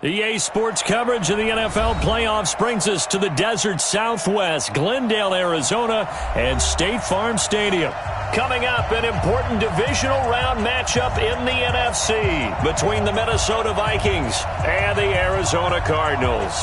EA Sports coverage of the NFL playoffs brings us to the desert Southwest, Glendale, Arizona, and State Farm Stadium. Coming up, an important divisional round matchup in the NFC between the Minnesota Vikings and the Arizona Cardinals.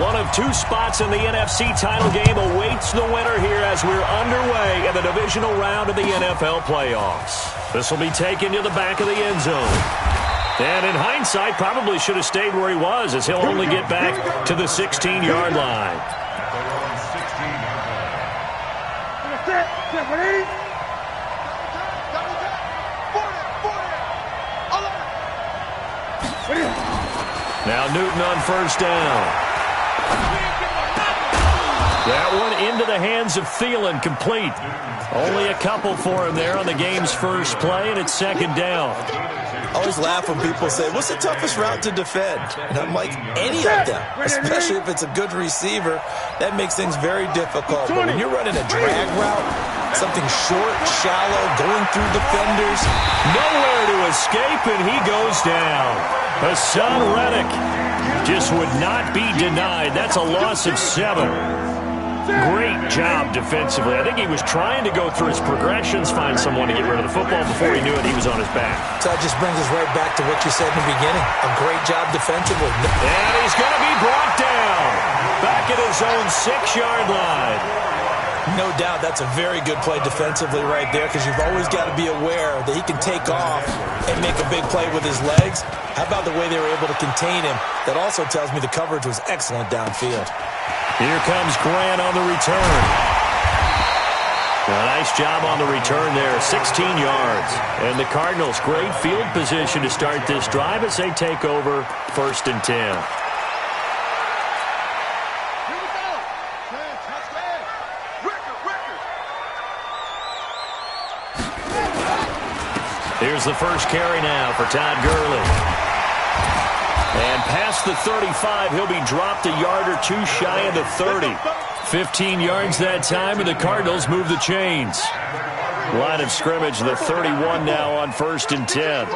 One of two spots in the NFC title game awaits the winner here as we're underway in the divisional round of the NFL playoffs. This will be taken to the back of the end zone. And in hindsight, probably should have stayed where he was, as he'll only get back to the 16-yard line. Now Newton on first down. That one into the hands of Thielen, complete. Only a couple for him there on the game's first play, and it's second down. I always laugh when people say, what's the toughest route to defend? And I'm like, any of them, especially if it's a good receiver. That makes things very difficult. But when you're running a drag route, something short, shallow, going through defenders. Nowhere to escape, and he goes down. Hassan Reddick just would not be denied. That's a loss of 7. Great job defensively. I think he was trying to go through his progressions, find someone to get rid of the football. Before he knew it, he was on his back. So that just brings us right back to what you said in the beginning. A great job defensively. And he's going to be brought down. Back at his own 6-yard line. No doubt that's a very good play defensively right there, because you've always got to be aware that he can take off and make a big play with his legs. How about the way they were able to contain him? That also tells me the coverage was excellent downfield. Here comes Grant on the return. A nice job on the return there, 16 yards. And the Cardinals, great field position to start this drive as they take over 1st and 10. Here's the first carry now for Todd Gurley. And past the 35, he'll be dropped a yard or two shy of the 30. 15 yards that time, and the Cardinals move the chains. Line of scrimmage, the 31 now on 1st and 10.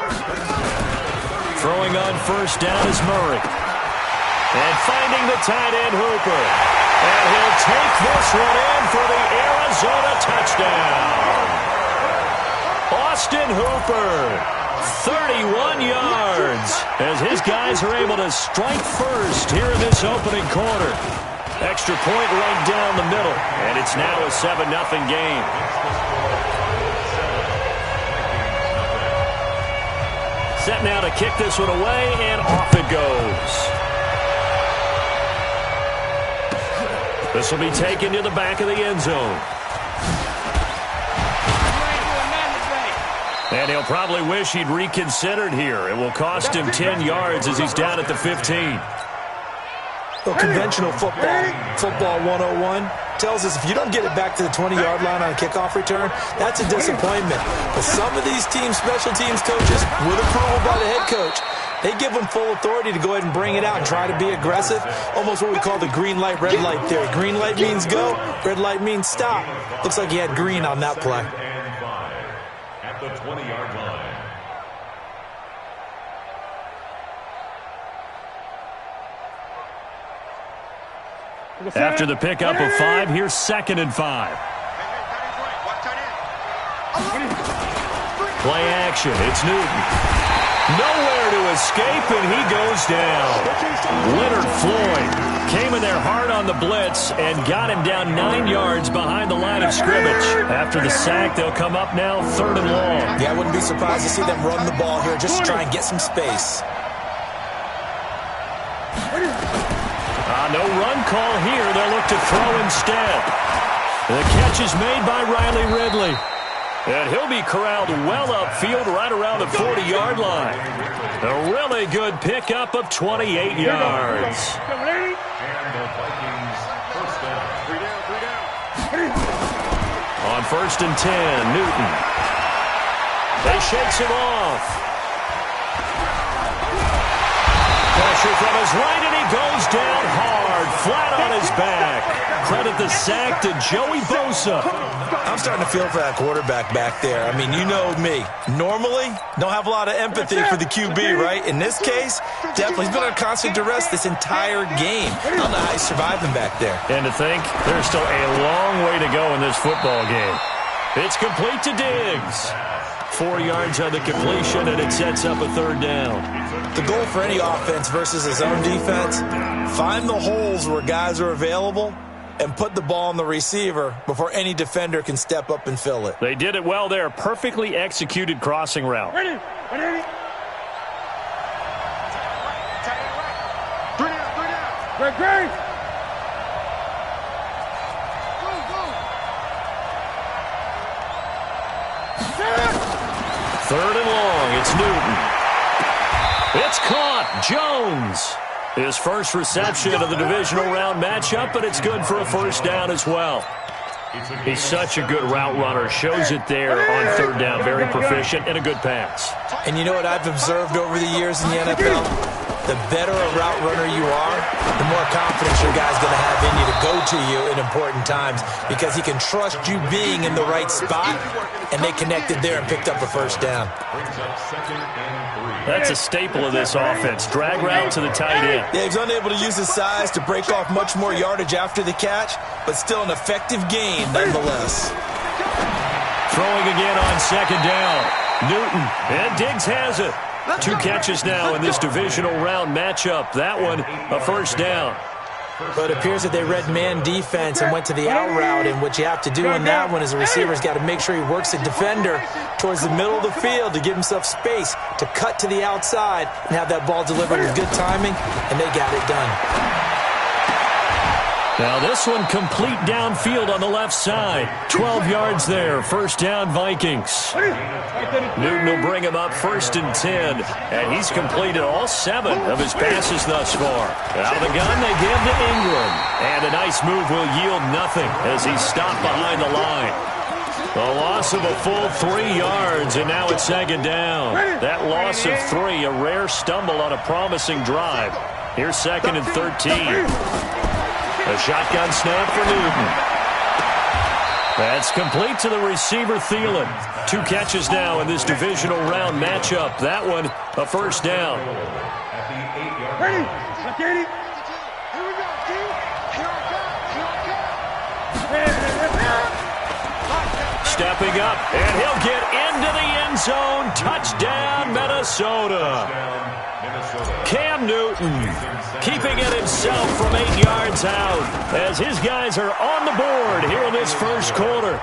Throwing on first down is Murray. And finding the tight end, Hooper. And he'll take this one in for the Arizona touchdown. Austin Hooper. 31 yards as his guys are able to strike first here in this opening quarter. Extra point right down the middle, and it's now a 7-0 game. Set now to kick this one away, and off it goes. This will be taken to the back of the end zone. And he'll probably wish he'd reconsidered here. It will cost him 10 yards as he's down at the 15. Well, conventional football 101, tells us if you don't get it back to the 20-yard line on a kickoff return, that's a disappointment. But some of these teams, special teams coaches, with approval by the head coach, they give them full authority to go ahead and bring it out and try to be aggressive. Almost what we call the green light, red light theory. Green light means go, red light means stop. Looks like he had green on that play. The 20-yard line. After the pickup of 5, here's 2nd and 5. Play action. It's Newton. Nowhere to escape, and he goes down. Leonard Floyd came in there hard on the blitz and got him down 9 yards behind the line of scrimmage. After the sack, they'll come up now 3rd and long. Yeah, I wouldn't be surprised to see them run the ball here just to try and get some space. No run call here. They'll look to throw instead. The catch is made by Riley Ridley. And he'll be corralled well upfield right around the 40-yard line. A really good pickup of 28 yards. And the Vikings first down. 3 down. On 1st and 10, Newton. They shakes him off. Pressure from his right, and he goes down hard. flat on his back. Credit the sack to Joey Bosa. I'm starting to feel for that quarterback back there. I mean, you know me. Normally, don't have a lot of empathy for the QB, right? In this case, definitely. He's been under constant duress this entire game. I don't know how he's surviving back there. And to think, there's still a long way to go in this football game. It's complete to Diggs. 4 yards on the completion, and it sets up a third down. The goal for any offense versus his own defense, find the holes where guys are available and put the ball on the receiver before any defender can step up and fill it. They did it well there. Perfectly executed crossing route. Ready. Great. Third and long. It's Newton. It's caught. Jones. His first reception of the divisional round matchup, but it's good for a first down as well. He's such a good route runner. Shows it there on third down. Very proficient and a good pass. And you know what I've observed over the years in the NFL? The better a route runner you are, the more confidence your guy's going to have in you to go to you in important times because he can trust you being in the right spot, and they connected there and picked up a first down. That's a staple of this offense. Drag route to the tight end. Yeah, he's unable to use his size to break off much more yardage after the catch, but still an effective gain nonetheless. Throwing again on second down. Newton, and Diggs has it. 2 catches now in this divisional round matchup. That one, a first down. But it appears that they read man defense and went to the out route, and what you have to do in that one is the receiver's got to make sure he works the defender towards the middle of the field to give himself space to cut to the outside and have that ball delivered with good timing, and they got it done. Now this one complete downfield on the left side. 12 yards there. First down, Vikings. Newton will bring him up first and 10. And he's completed all 7 of his passes thus far. Out of the gun, they give to Ingram. And a nice move will yield nothing as he's stopped behind the line. A loss of a full 3 yards, and now it's second down. That loss of 3, a rare stumble on a promising drive. Here's second and 13. A shotgun snap for Newton. That's complete to the receiver, Thielen. 2 catches now in this divisional round matchup. That one, a first down. Stepping up, and he'll get into the end zone. Touchdown, Minnesota. Cam Newton keeping it himself from 8 yards out as his guys are on the board here in this first quarter.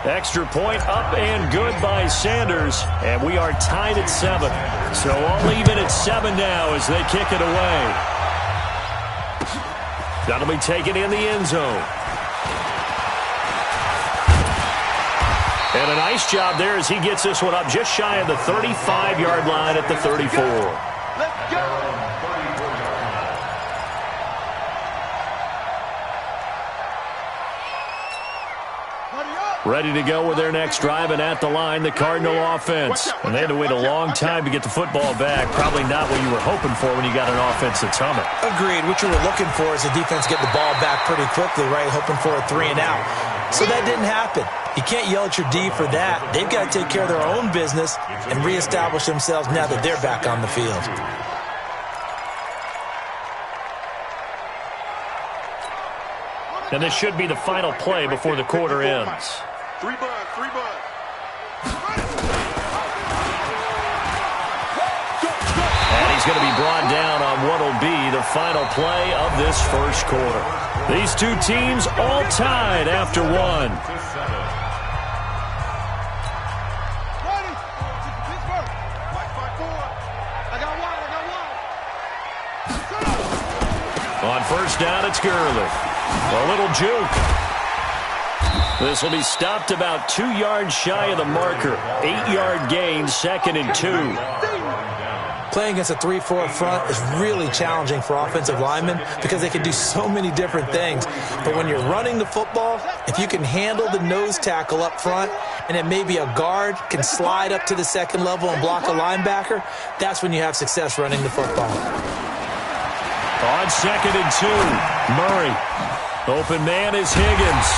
Extra point up and good by Sanders, and we are tied at 7. So all even at 7 now as they kick it away. That'll be taken in the end zone. And a nice job there as he gets this one up just shy of the 35-yard line at the 34. Let's go. Ready to go with their next drive, and at the line, the Cardinal offense. And they had to wait a long time to get the football back. Probably not what you were hoping for when you got an offense that's humming. Agreed. What you were looking for is the defense get the ball back pretty quickly, right? Hoping for a 3 and out. So that didn't happen. You can't yell at your D for that. They've got to take care of their own business and reestablish themselves now that they're back on the field. And this should be the final play before the quarter ends. 3 bud. And he's going to be brought down on what will be the final play of this first quarter. These 2 teams all tied after 1. On first down, it's Gurley. A little juke. This will be stopped about 2 yards shy of the marker. 8-yard gain, second and 2. Playing against a 3-4 front is really challenging for offensive linemen because they can do so many different things. But when you're running the football, if you can handle the nose tackle up front and then maybe a guard can slide up to the second level and block a linebacker, that's when you have success running the football. On 2nd and 2, Murray. Open man is Higgins.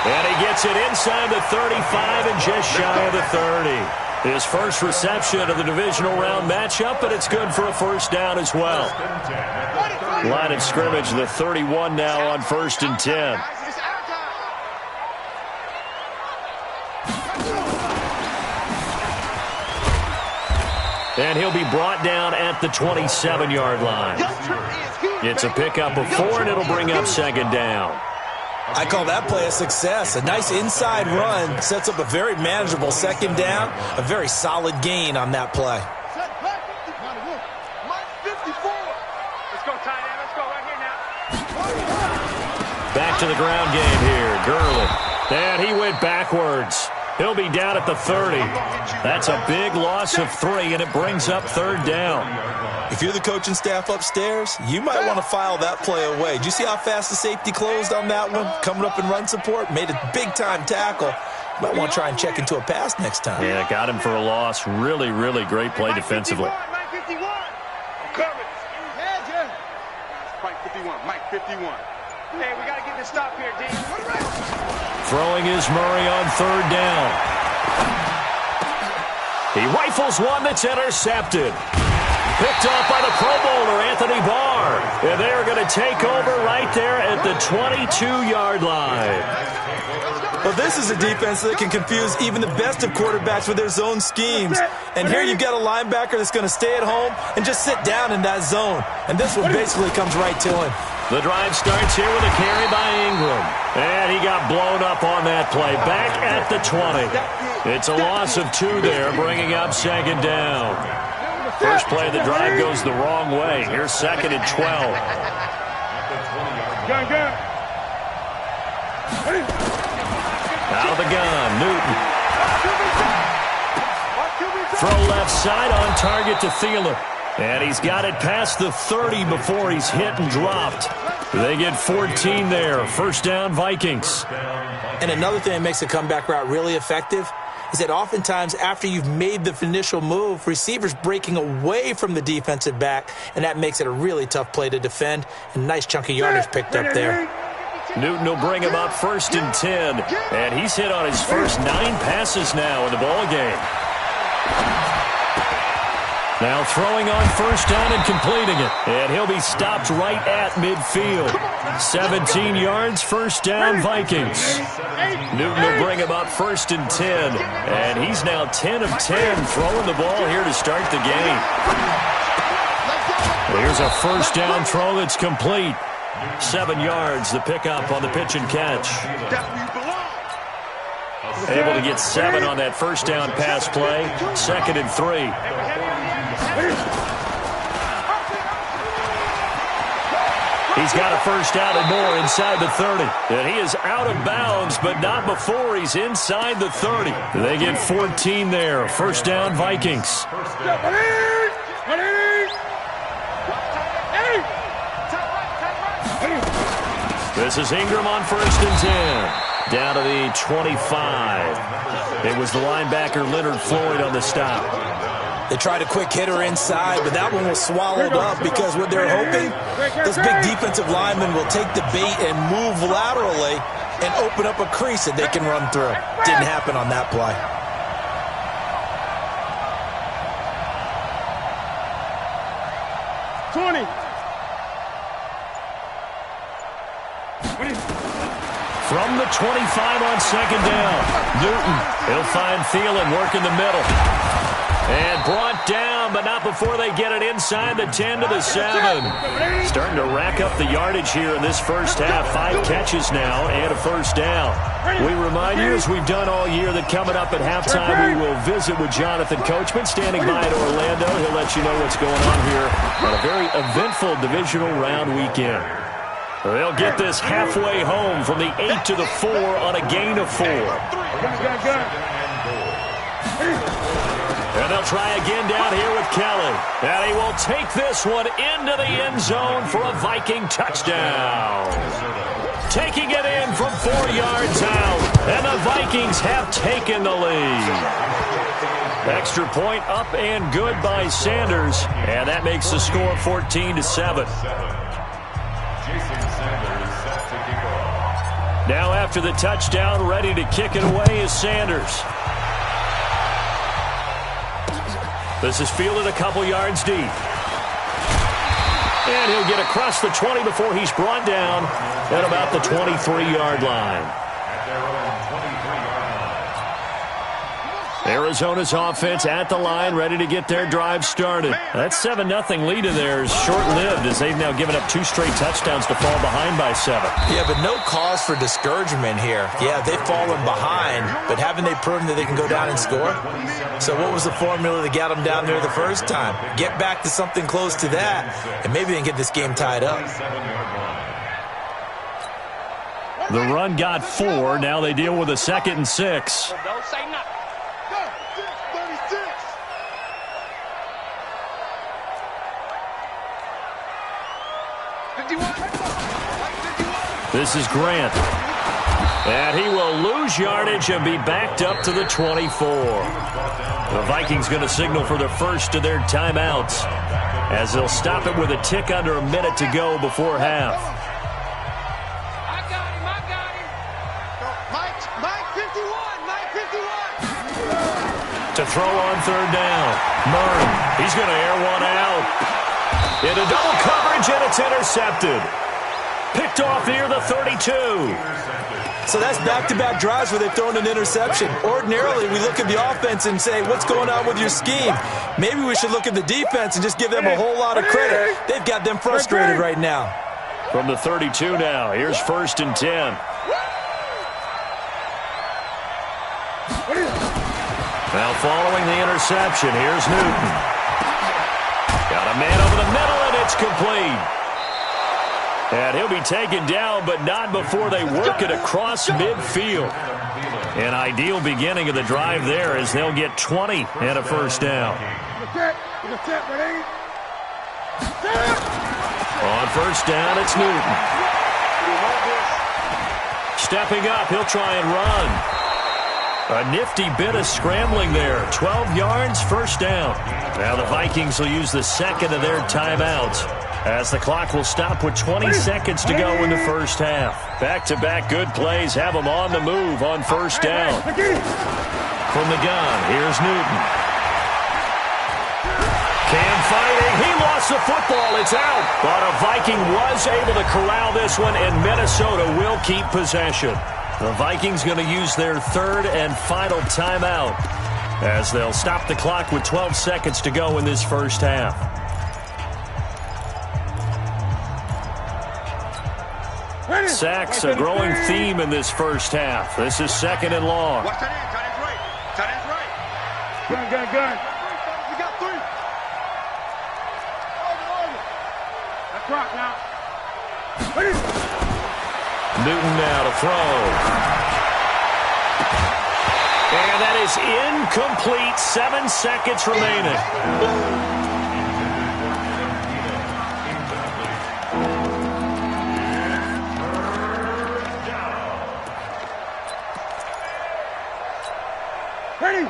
And he gets it inside the 35 and just shy of the 30. His first reception of the divisional round matchup, but it's good for a first down as well. Line of scrimmage, the 31 now on 1st and 10. And he'll be brought down at the 27-yard line. It's a pickup of 4, and it'll bring up 2nd down. I call that play a success. A nice inside run sets up a very manageable 2nd down. A very solid gain on that play. Back to the ground game here. Gurley. And he went backwards. He'll be down at the 30. That's a big loss of 3, and it brings up 3rd down. If you're the coaching staff upstairs, you might want to file that play away. Did you see how fast the safety closed on that one? Coming up in run support, made a big-time tackle. Might want to try and check into a pass next time. Yeah, got him for a loss. Really, really great play defensively. Mike 51. I'm coming. Mike 51. Mike 51. Hey, we got to get this stop here, D. Throwing is Murray on 3rd down. He rifles one that's intercepted. Picked off by the Pro Bowler, Anthony Barr. And they're going to take over right there at the 22-yard line. Well, this is a defense that can confuse even the best of quarterbacks with their zone schemes. And here you've got a linebacker that's going to stay at home and just sit down in that zone. And this one basically comes right to him. The drive starts here with a carry by Ingram. And he got blown up on that play. Back at the 20. It's a loss of 2 there, bringing up 2nd down. First play of the drive goes the wrong way. Here's 2nd and 12. Out of the gun, Newton. Throw left side on target to Thielen. And he's got it past the 30 before he's hit and dropped. They get 14 there. First down, Vikings. And another thing that makes the comeback route really effective is that oftentimes after you've made the initial move, receivers breaking away from the defensive back, and that makes it a really tough play to defend. A nice chunk of yardage picked up there. Newton will bring him up 1st and 10, and he's hit on his first 9 passes now in the ball game. Now throwing on 1st down and completing it. And he'll be stopped right at midfield. 17 yards, 1st down, Vikings. Newton will bring him up 1st and 10. And he's now 10 of 10 throwing the ball here to start the game. Here's a 1st down throw that's complete. 7 yards, the pickup on the pitch and catch. Able to get 7 on that 1st down pass play. 2nd and 3. He's got a 1st down and more inside the 30. And he is out of bounds, but not before he's inside the 30. They get 14 there. 1st down, Vikings. This is Ingram on 1st and 10. Down to the 25. It was the linebacker Leonard Floyd on the stop. They tried a quick hitter inside, but that one was swallowed up because what they're hoping, this big defensive lineman will take the bait and move laterally and open up a crease that they can run through. Didn't happen on that play. From the 25 on 2nd down, Newton. He'll find Thielen working the middle. And brought down, but not before they get it inside the 10 to the 7. Starting to rack up the yardage here in this first half. 5 catches now and a 1st down. We remind you, as we've done all year, that coming up at halftime, we will visit with Jonathan Coachman, standing by in Orlando. He'll let you know what's going on here on a very eventful divisional round weekend. They'll get this halfway home from the 8 to the 4 on a gain of 4. And they'll try again down here with Kelly. And he will take this one into the end zone for a Viking touchdown. Taking it in from 4 yards out. And the Vikings have taken the lead. Extra point up and good by Sanders. And that makes the score 14-7. Now after the touchdown, ready to kick it away is Sanders. This is fielded a couple yards deep. And he'll get across the 20 before he's brought down at about the 23-yard line. At their own 23-yard line. Arizona's offense at the line, ready to get their drive started. That 7-0 lead of theirs short-lived as they've now given up 2 straight touchdowns to fall behind by 7. Yeah, but no cause for discouragement here. Yeah, they've fallen behind, but haven't they proven that they can go down and score? So what was the formula that got them down there the first time? Get back to something close to that, and maybe they can get this game tied up. The run got 4. Now they deal with a 2nd and 6. Don't say nothing. This is Grant. And he will lose yardage and be backed up to the 24. The Vikings going to signal for the first of their timeouts as they'll stop it with a tick under a minute to go before half. I got him. Mike 51. To throw on 3rd down. Murray, he's going to air one out. Into double coverage, and it's intercepted. Picked off near the 32. So that's back-to-back drives where they've thrown an interception. Ordinarily, we look at the offense and say, what's going on with your scheme? Maybe we should look at the defense and just give them a whole lot of credit. They've got them frustrated right now. From the 32 now, here's 1st and 10. Now following the interception, here's Newton. Got a man over the middle, and it's complete. And he'll be taken down, but not before they work it across midfield. An ideal beginning of the drive there as they'll get 20 and a 1st down. On 1st down, it's Newton. Stepping up, he'll try and run. A nifty bit of scrambling there. 12 yards, 1st down. Now the Vikings will use the 2nd of their timeouts as the clock will stop with 20 seconds to go in the 1st half. Back-to-back good plays have them on the move on 1st down. From the gun, here's Newton. Cam fighting. He lost the football. It's out. But a Viking was able to corral this one, and Minnesota will keep possession. The Vikings going to use their 3rd and final timeout as they'll stop the clock with 12 seconds to go in this 1st half. Sacks, a growing theme in this 1st half. This is 2nd and long. Watch that end. Tight end's right. Gun. We got 3. That's rock now. Newton now to throw. And that is incomplete. 7 seconds remaining.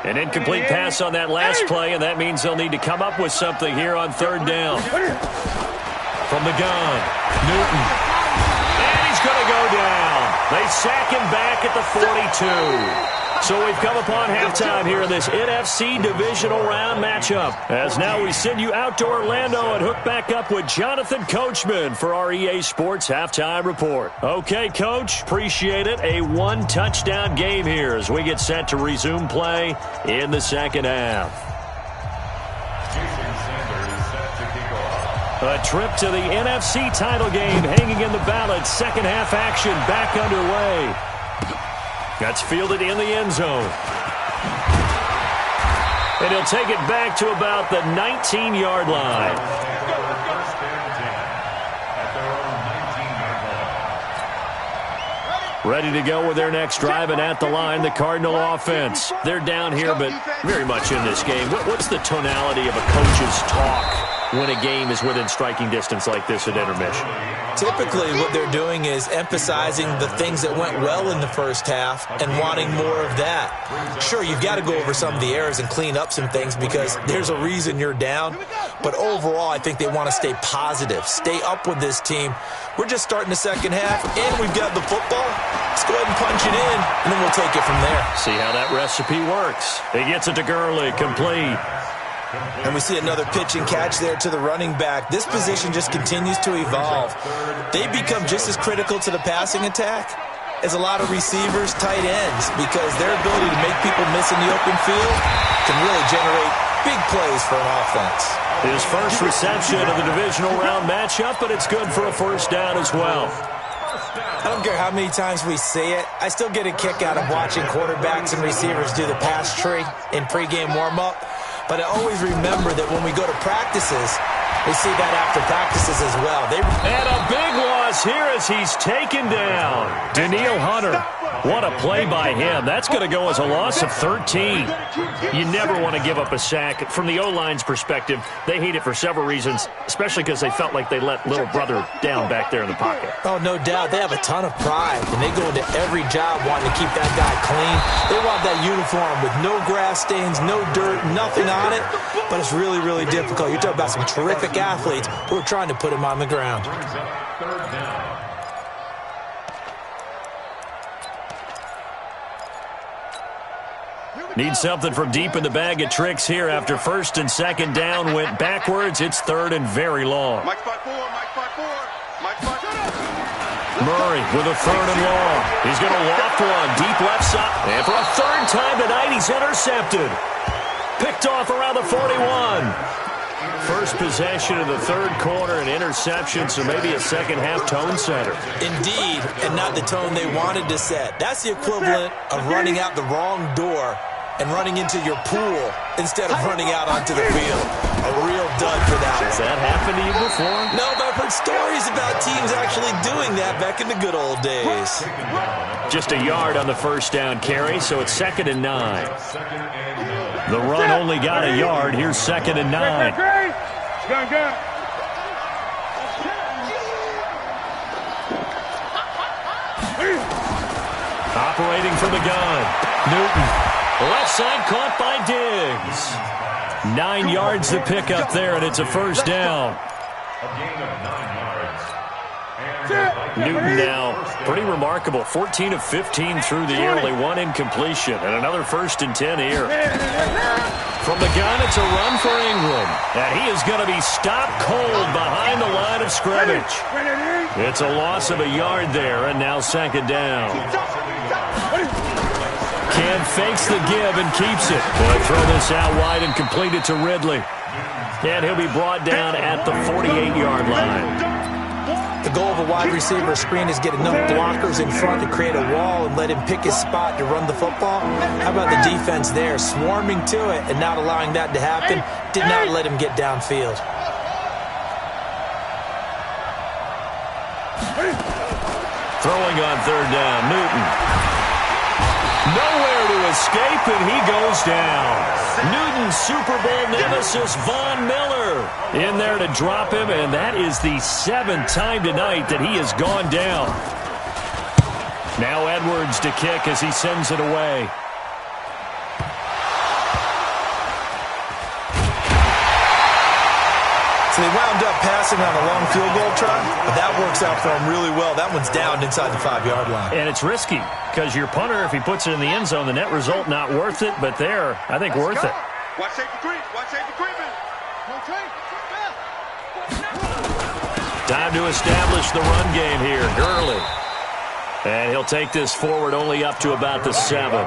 An incomplete pass on that last play, and that means they'll need to come up with something here on 3rd down. From the gun, Newton. And he's going to go down. They sack him back at the 42. So we've come upon halftime here in this NFC divisional round matchup. As now we send you out to Orlando and hook back up with Jonathan Coachman for our EA Sports Halftime Report. Okay, Coach, appreciate it. A 1-touchdown game here as we get set to resume play in the 2nd half. A trip to the NFC title game hanging in the balance. 2nd half action back underway. That's fielded in the end zone. And he'll take it back to about the 19-yard line. Ready to go with their next drive, and at the line, the Cardinal offense. They're down here, but very much in this game. What's the tonality of a coach's talk when a game is within striking distance like this at intermission? Typically, what they're doing is emphasizing the things that went well in the 1st half and wanting more of that. Sure, you've got to go over some of the errors and clean up some things because there's a reason you're down. But overall, I think they want to stay positive, stay up with this team. We're just starting the 2nd half, and we've got the football. Let's go ahead and punch it in, and then we'll take it from there. See how that recipe works. He gets it to Gurley, complete. And we see another pitch and catch there to the running back. This position just continues to evolve. They become just as critical to the passing attack as a lot of receivers, tight ends, because their ability to make people miss in the open field can really generate big plays for an offense. His first reception of the divisional round matchup, but it's good for a first down as well. I don't care how many times we see it. I still get a kick out of watching quarterbacks and receivers do the pass tree in pregame warm-up. But I always remember that when we go to practices, we see that after practices as well. And a big loss here as he's taken down. Danielle Hunter, what a play by him. That's going to go as a loss of 13. You never want to give up a sack. From the O-line's perspective, they hate it for several reasons, especially because they felt like they let little brother down back there in the pocket. Oh, no doubt. They have a ton of pride, and they go into every job wanting to keep that guy clean. They want that uniform with no grass stains, no dirt, nothing on it, but it's really, really difficult. You're talking about some terrific athletes who are trying to put him on the ground. Need something from deep in the bag of tricks here after first and second down went backwards. It's third and very long. Mike 5-4, Mike 5-4, Mike 5-4. Murray with a third and long. He's going to loft one deep left side. And for a third time tonight, he's intercepted. Picked off around the 41. First possession of the third quarter, an interception, so maybe a second-half tone setter. Indeed, and not the tone they wanted to set. That's the equivalent of running out the wrong door and running into your pool instead of running out onto the field. A real dud for that one. Has that happened to you before? No, but I've heard stories about teams actually doing that back in the good old days. Just a yard on the first down carry, so it's 2nd and 9. The run only got a yard. Here's 2nd and 9. Gun. Operating from the gun. Newton. Left side caught by Diggs. 9 yards to pick up there, and it's a first down. A gain of 9 yards. Newton now, pretty remarkable. 14 of 15 through the air, only 1 incompletion. And another 1st and 10 here. From the gun, it's a run for England. And he is going to be stopped cold behind the line of scrimmage. It's a loss of a yard there, and now 2nd down. Cam fakes the give and keeps it. They'll throw this out wide and complete it to Ridley. And he'll be brought down at the 48-yard line. The goal of a wide receiver screen is get enough blockers in front to create a wall and let him pick his spot to run the football. How about the defense there, swarming to it and not allowing that to happen? Did not let him get downfield. Throwing on 3rd down, Newton. Nowhere to escape, and he goes down. Newton's Super Bowl nemesis, Von Miller, in there to drop him, and that is the 7th time tonight that he has gone down. Now Edwards to kick as he sends it away. So they wound up passing on a long field goal try, but that works out for him really well. That one's down inside the 5-yard line. And it's risky because your punter, if he puts it in the end zone, the net result not worth it, but there, I think worth it. Watch safety creep. Watch safety creeping. Time to establish the run game here. Gurley. And he'll take this forward only up to about the 7.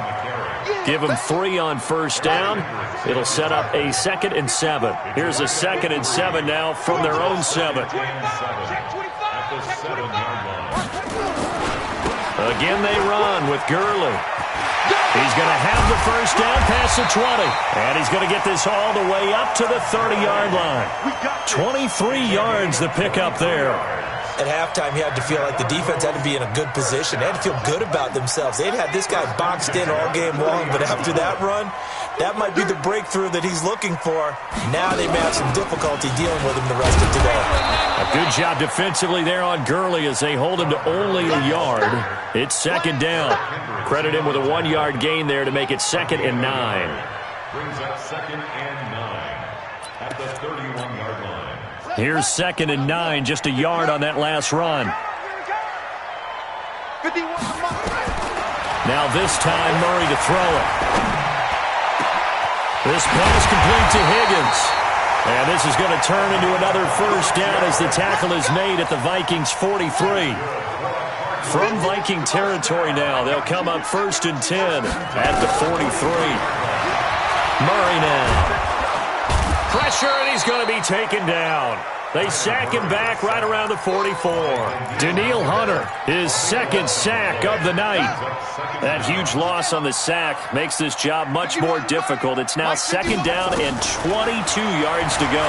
Give him 3 on first down. It'll set up a 2nd and 7. Here's a 2nd and 7 now from their own 7. Again they run with Gurley. He's going to have the first down past the 20. And he's going to get this all the way up to the 30-yard line. 23 yards the pickup there. At halftime, you had to feel like the defense had to be in a good position. They had to feel good about themselves. They'd had this guy boxed in all game long, but after that run, that might be the breakthrough that he's looking for. Now they may have some difficulty dealing with him the rest of today. A good job defensively there on Gurley as they hold him to only a yard. It's 2nd down. Credit him with a 1-yard gain there to make it 2nd and 9. Brings up 2nd and 9 at the 31-yard line. Here's 2nd and 9, just a yard on that last run. Now this time, Murray to throw it. This pass complete to Higgins. And this is going to turn into another first down as the tackle is made at the Vikings 43. From Viking territory now, they'll come up 1st and 10 at the 43. Murray now. Pressure, and he's going to be taken down. They sack him back right around the 44. Danielle Hunter, his second sack of the night. That huge loss on the sack makes this job much more difficult. It's now 2nd down and 22 yards to go.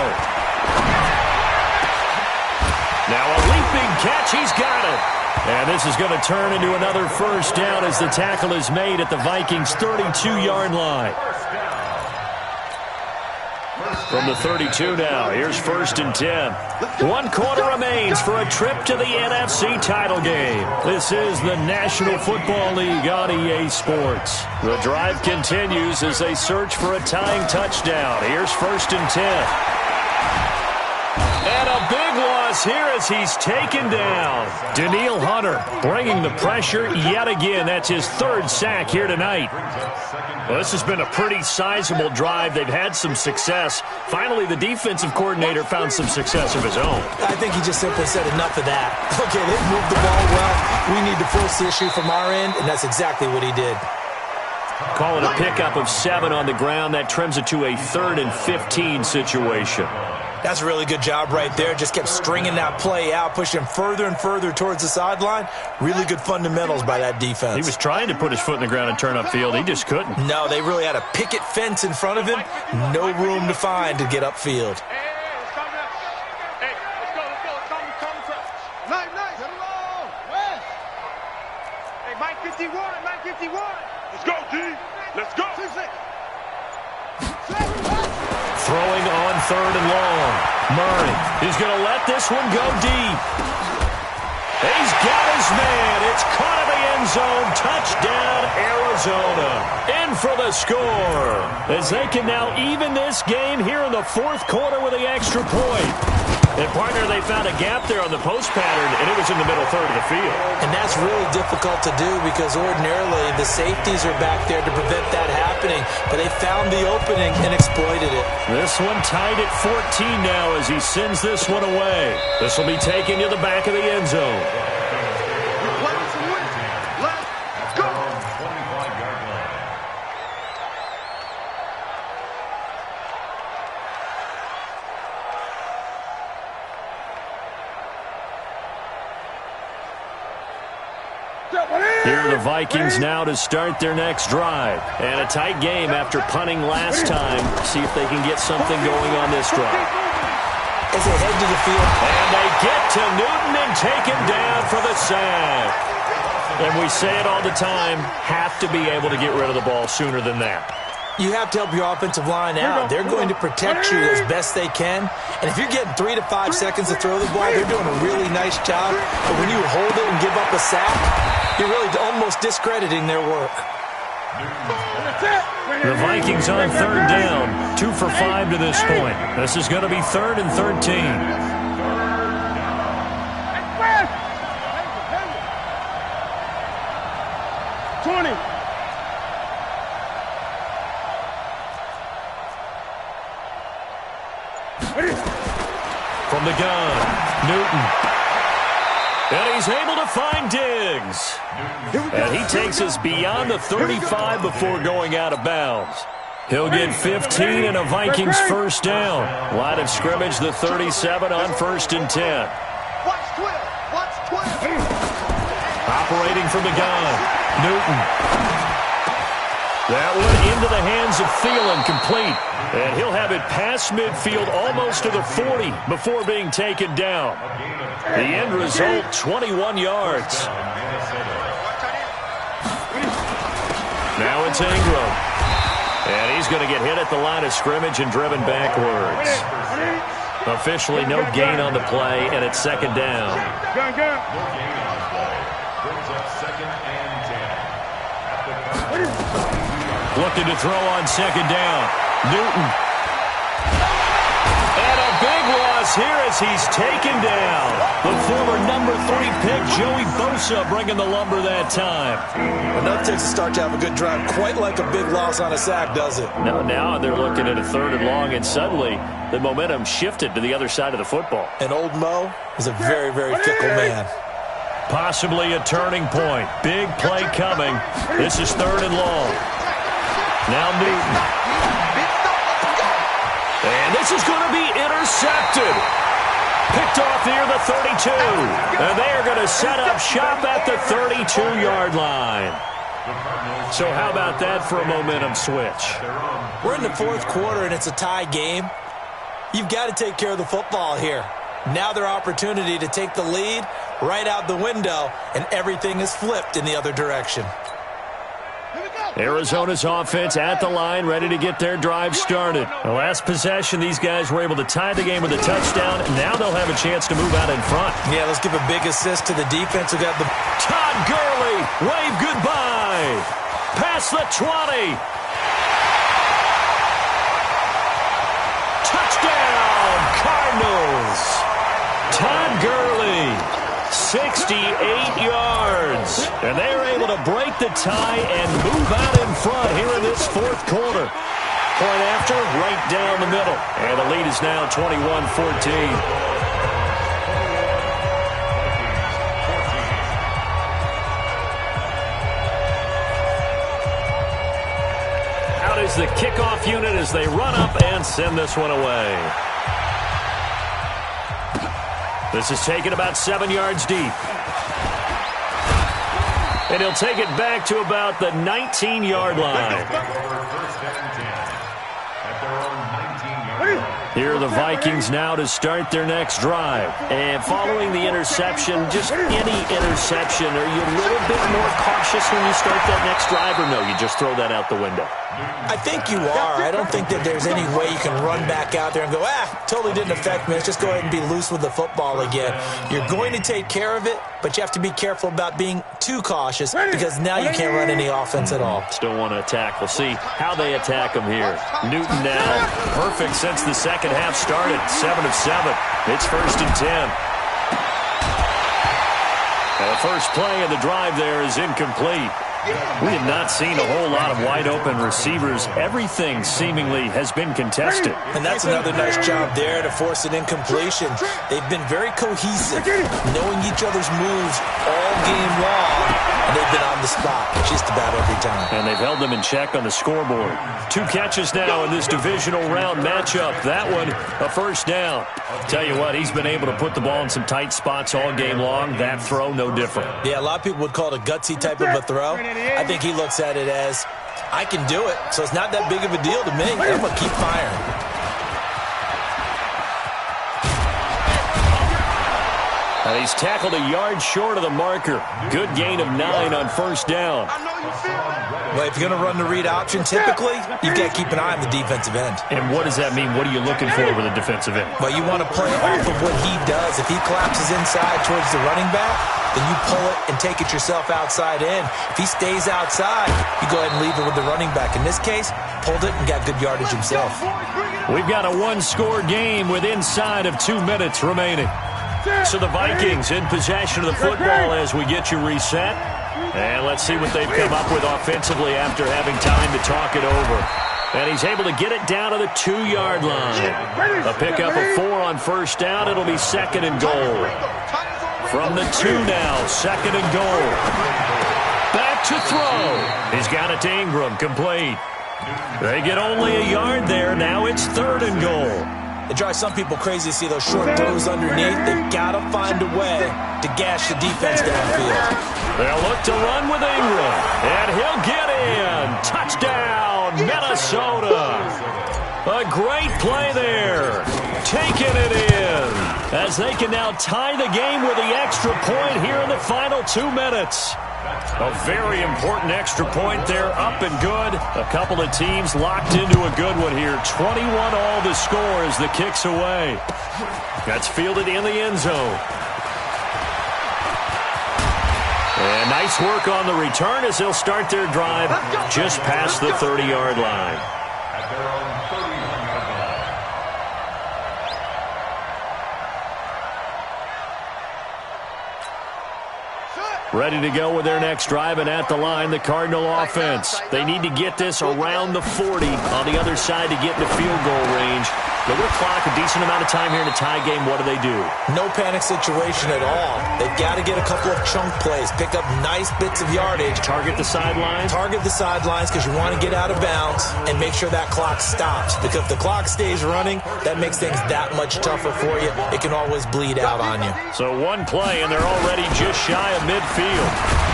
Now a leaping catch. He's got it. And this is going to turn into another first down as the tackle is made at the Vikings' 32-yard line. From the 32 now, here's 1st and 10. 1 quarter remains for a trip to the NFC title game. This is the National Football League on EA Sports. The drive continues as they search for a tying touchdown. Here's 1st and 10. And a big loss here as he's taken down. Danielle Hunter bringing the pressure yet again. That's his 3rd sack here tonight. Well, this has been a pretty sizable drive. They've had some success. Finally, the defensive coordinator found some success of his own. I think he just simply said enough of that. Okay, they've moved the ball well. We need to force the issue from our end, and that's exactly what he did. Call it a pickup of 7 on the ground. That trims it to a 3rd and 15 situation. That's a really good job right there. Just kept stringing that play out, pushing him further and further towards the sideline. Really good fundamentals by that defense. He was trying to put his foot in the ground and turn upfield. He just couldn't. No, they really had a picket fence in front of him. No room to find to get upfield. Mike 51, Mike 51. Let's go, D. Let's go. Throwing on 3rd and long. Murray is going to let this one go deep. He's got his man. It's caught in the end zone. Touchdown, Arizona. In for the score. As they can now even this game here in the 4th quarter with the extra point. And, partner, they found a gap there on the post pattern, and it was in the middle 3rd of the field. And that's really difficult to do because ordinarily the safeties are back there to prevent that happening. But they found the opening and exploited it. This one tied at 14 now as he sends this one away. This will be taken to the back of the end zone. Let's go. Here are the Vikings now to start their next drive. And a tight game after punting last time. See if they can get something going on this drive. As they head to the field. And they get to Newton and take him down for the sack. And we say it all the time, have to be able to get rid of the ball sooner than that. You have to help your offensive line out. They're going to protect you as best they can. And if you're getting 3 to 5 seconds to throw the ball, they're doing a really nice job. But when you hold it and give up a sack, you're really almost discrediting their work. The Vikings on 3rd down, 2 for 5 to this point. This is going to be 3rd and 13. 20. From the gun, Newton. And he's able to find Diggs. And he takes us beyond the 35 before going out of bounds. He'll get 15 and a Vikings first down. Line of scrimmage, the 37 on 1st and 10. Operating from the gun, Newton. That one into the hands of Thielen, complete. And he'll have it past midfield almost to the 40 before being taken down. The end result, 21 yards. Now it's Ingram. And he's going to get hit at the line of scrimmage and driven backwards. Officially no gain on the play, and it's 2nd down. Looking to throw on 2nd down. Newton. And a big one loss here as he's taken down. The former number 3 pick, Joey Bosa, bringing the lumber that time. Enough takes a start to have a good drive. Quite like a big loss on a sack, does it? No, now they're looking at a 3rd and long, and suddenly the momentum shifted to the other side of the football. And old Mo is a very, very fickle man. Possibly a turning point. Big play coming. This is 3rd and long. Now Newton. And this is going to be intercepted. Picked off near the 32. And they are going to set up shop at the 32-yard line. So how about that for a momentum switch? We're in the 4th quarter, and it's a tie game. You've got to take care of the football here. Now their opportunity to take the lead right out the window, and everything is flipped in the other direction. Arizona's offense at the line, ready to get their drive started. The last possession, these guys were able to tie the game with a touchdown. Now they'll have a chance to move out in front. Yeah, let's give a big assist to the defense. We got the Todd Gurley, wave goodbye. Past the 20. Touchdown, Cardinals. Todd Gurley, 68 yards. And they are able to break the tie and move out in front here in this 4th quarter. Point after, right down the middle. And the lead is now 21-14. Out is the kickoff unit as they run up and send this one away. This is taken about 7 yards deep. And he'll take it back to about the 19-yard line. Here are the Vikings now to start their next drive. And following the interception, just any interception, are you a little bit more cautious when you start that next drive, or no, you just throw that out the window? I think you are. I don't think that there's any way you can run back out there and go, totally didn't affect me. Let's just go ahead and be loose with the football again. You're going to take care of it, but you have to be careful about being too cautious because now you can't run any offense at all. Still want to attack. We'll see how they attack him here. Newton now, perfect since the second half started. 7 of 7. It's 1st and 10. And the first play of the drive there is incomplete. We have not seen a whole lot of wide-open receivers. Everything seemingly has been contested. And that's another nice job there to force an incompletion. They've been very cohesive, knowing each other's moves all game long, and they've been on the spot just about every time. And they've held them in check on the scoreboard. 2 catches now in this divisional round matchup. That one, a 1st down. Tell you what, he's been able to put the ball in some tight spots all game long. That throw, no different. Yeah, a lot of people would call it a gutsy type of a throw. I think he looks at it as, I can do it, so it's not that big of a deal to me. I'm going to keep firing. And he's tackled a yard short of the marker. Good gain of 9 on 1st down. Well, if you're going to run the read option, typically, you've got to keep an eye on the defensive end. And what does that mean? What are you looking for with a defensive end? Well, you want to play off of what he does. If he collapses inside towards the running back, then you pull it and take it yourself outside in. If he stays outside, you go ahead and leave it with the running back. In this case, pulled it and got good yardage himself. We've got a 1-score game with inside of 2 minutes remaining. So the Vikings in possession of the football as we get you reset. And let's see what they've come up with offensively after having time to talk it over. And he's able to get it down to the 2-yard line. A pickup of 4 on 1st down. It'll be 2nd and goal. From the 2 now, 2nd and goal. Back to throw. He's got it to Ingram, complete. They get only a yard there. Now it's 3rd and goal. It drives some people crazy to see those short throws underneath. They've got to find a way to gash the defense downfield. They'll look to run with Ingram, and he'll get in. Touchdown, Minnesota. A great play there. Taking it in as they can now tie the game with the extra point here in the final 2 minutes. A very important extra point there, up and good. A couple of teams locked into a good one here. 21 all the score as the kick's away. That's fielded in the end zone. And nice work on the return as they'll start their drive just past the 30-yard line. Ready to go with their next drive, and at the line, the Cardinal offense. They need to get this around the 40 on the other side to get into field goal range. They're going to clock a decent amount of time here in a tie game. What do? No panic situation at all. They've got to get a couple of chunk plays, pick up nice bits of yardage. Target the sidelines? Target the sidelines because you want to get out of bounds and make sure that clock stops. Because if the clock stays running, that makes things that much tougher for you. It can always bleed out on you. So one play, and they're already just shy of midfield.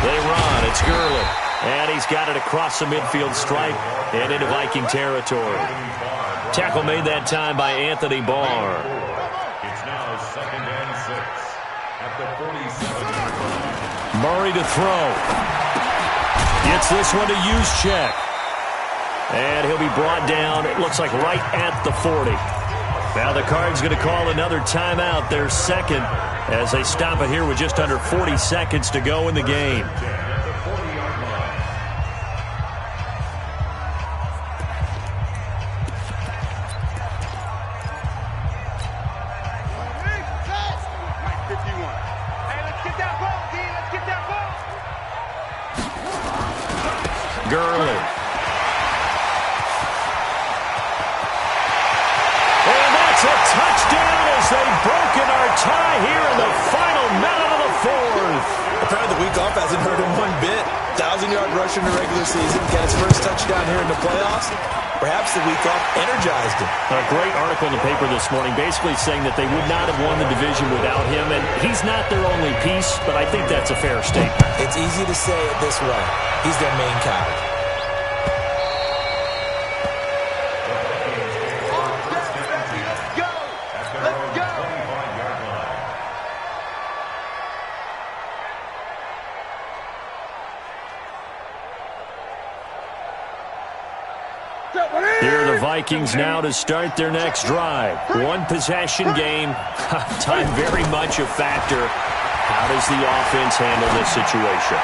They run. It's Gurley. And he's got it across the midfield stripe and into Viking territory. Tackle made that time by Anthony Barr. It's now 2nd and 6 at the 47-yard line. Murray to throw. Gets this one to Juszczyk. And he'll be brought down, it looks like right at the 40. Now the Cards going to call another timeout, their second, as they stop it here with just under 40 seconds to go in the game. Gurley. And that's a touchdown as they've broken our tie here in the final minute of the fourth. Apparently the week off hasn't hurt him one bit. 1,000-yard rusher in the regular season. Got his first touchdown here in the playoffs. Perhaps the week off energized him. A great article in the paper this morning basically saying that they would not have won the division without him. And he's not their only piece, but I think that's a fair statement. It's easy to say it this way. He's their main cog. Here are the Vikings now to start their next drive. One possession game. Time very much a factor. How does the offense handle this situation?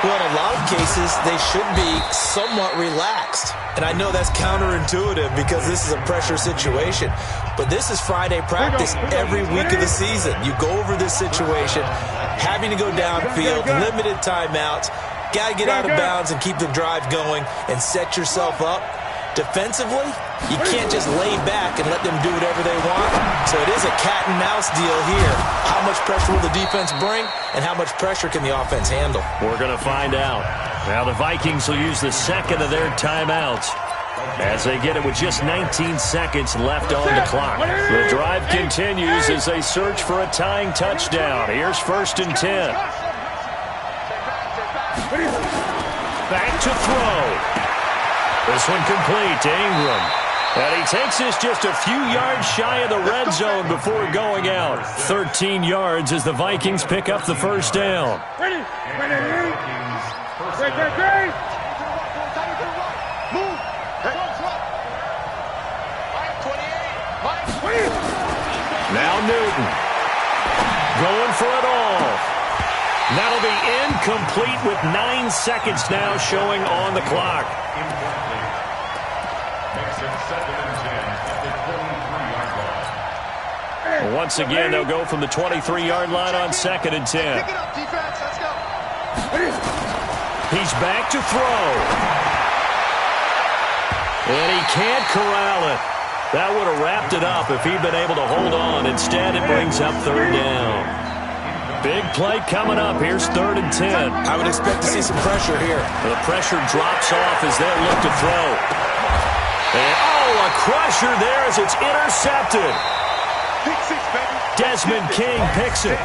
Well, in a lot of cases, they should be somewhat relaxed. And I know that's counterintuitive because this is a pressure situation. But this is Friday practice every week of the season. You go over this situation, having to go downfield, limited timeouts, got to get out of bounds and keep the drive going and set yourself up. Defensively, you can't just lay back and let them do whatever they want. So it is a cat and mouse deal here. How much pressure will the defense bring, and how much pressure can the offense handle? We're going to find out. Now the Vikings will use the second of their timeouts as they get it with just 19 seconds left on the clock. The drive continues as they search for a tying touchdown. Here's 1st and 10. Back to throw. This one complete to Ingram. And he takes this just a few yards shy of the red zone before going out. 13 yards as the Vikings pick up the first down. Ready. Move. Now Newton. Going for it all. That'll be incomplete with 9 seconds now showing on the clock. Makes it 2nd and 10 at the 23-yard line. Once again, they'll go from the 23-yard line on 2nd and 10. Pick it up, defense. Let's go. He's back to throw. And he can't corral it. That would have wrapped it up if he'd been able to hold on. Instead, it brings up 3rd down. Big play coming up. Here's 3rd and 10. I would expect to see some pressure here. The pressure drops off as they look to throw. And, a crusher there as it's intercepted. Pick 6, baby. Desmond King picks it.